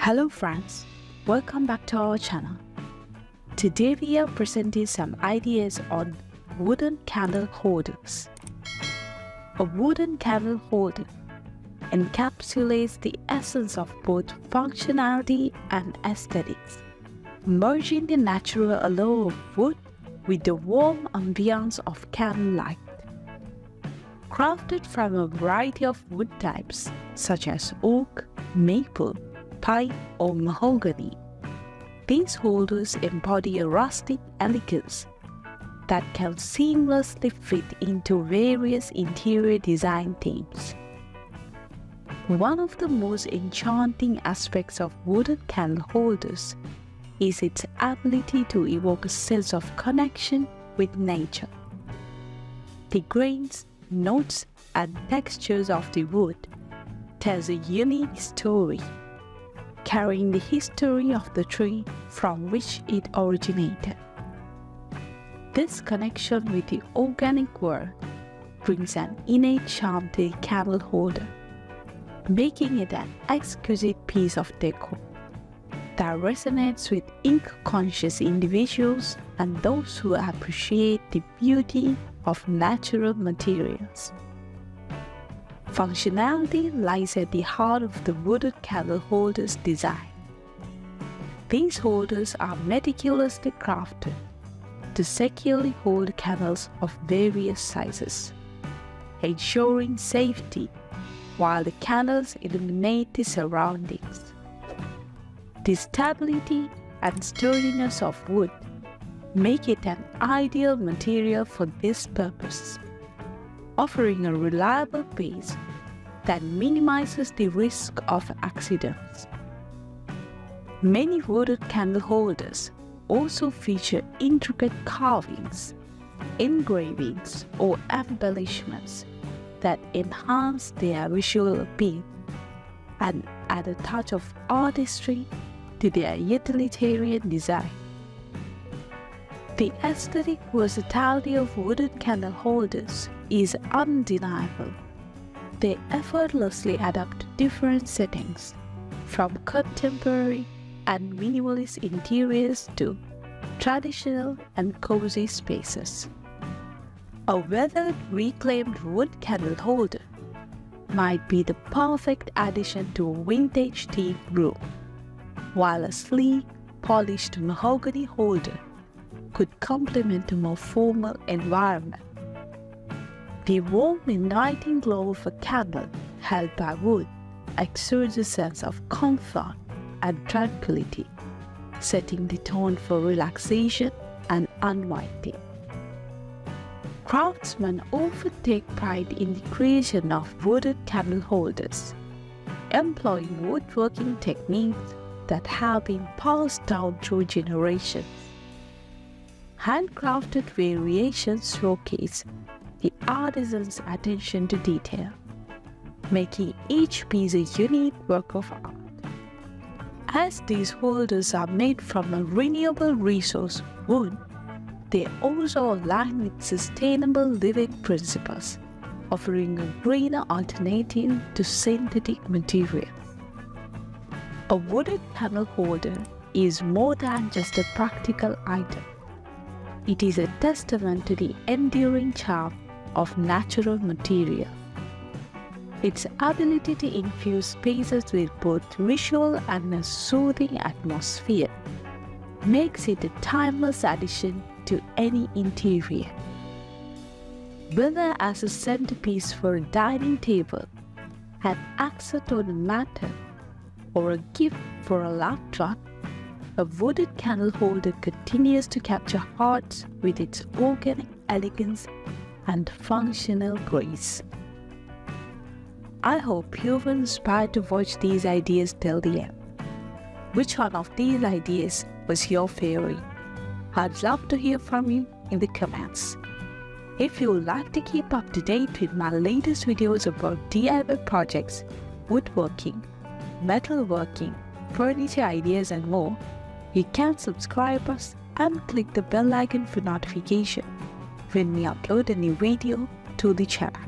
Hello friends, welcome back to our channel. Today we are presenting some ideas on wooden candle holders. A wooden candle holder encapsulates the essence of both functionality and aesthetics, merging the natural allure of wood with the warm ambience of candlelight. Crafted from a variety of wood types such as oak, maple, pine or mahogany, these holders embody a rustic elegance that can seamlessly fit into various interior design themes. One of the most enchanting aspects of wooden candle holders is its ability to evoke a sense of connection with nature. The grains, notes, and textures of the wood tells a unique story, carrying the history of the tree from which it originated. This connection with the organic world brings an innate charm to the candle holder, making it an exquisite piece of decor that resonates with ink-conscious individuals and those who appreciate the beauty of natural materials. Functionality lies at the heart of the wooden candle holder's design. These holders are meticulously crafted to securely hold candles of various sizes, ensuring safety while the candles illuminate the surroundings. The stability and sturdiness of wood make it an ideal material for this purpose, offering a reliable base that minimizes the risk of accidents. Many wooden candle holders also feature intricate carvings, engravings, or embellishments that enhance their visual appeal and add a touch of artistry to their utilitarian design. The aesthetic versatility of wooden candle holders is undeniable. They effortlessly adapt to different settings, from contemporary and minimalist interiors to traditional and cozy spaces. A weathered, reclaimed wood candle holder might be the perfect addition to a vintage-themed room, while a sleek, polished mahogany holder could complement a more formal environment. The warm, inviting glow of a candle held by wood exudes a sense of comfort and tranquility, setting the tone for relaxation and unwinding. Craftsmen often take pride in the creation of wooden candle holders, employing woodworking techniques that have been passed down through generations. Handcrafted variations showcase the artisan's attention to detail, making each piece a unique work of art. As these holders are made from a renewable resource, wood, they also align with sustainable living principles, offering a greener alternative to synthetic materials. A wooden candle holder is more than just a practical item. It is a testament to the enduring charm of natural material. Its ability to infuse spaces with both visual and a soothing atmosphere makes it a timeless addition to any interior. Whether as a centerpiece for a dining table, an accent on a mantel, or a gift for a loved one, a wooden candle holder continues to capture hearts with its organic elegance and functional grace. I hope you were inspired to watch these ideas till the end. Which one of these ideas was your favorite? I'd love to hear from you in the comments. If you would like to keep up to date with my latest videos about DIY projects, woodworking, metalworking, furniture ideas and more, you can subscribe us and click the bell icon for notification when we upload a new video to the channel.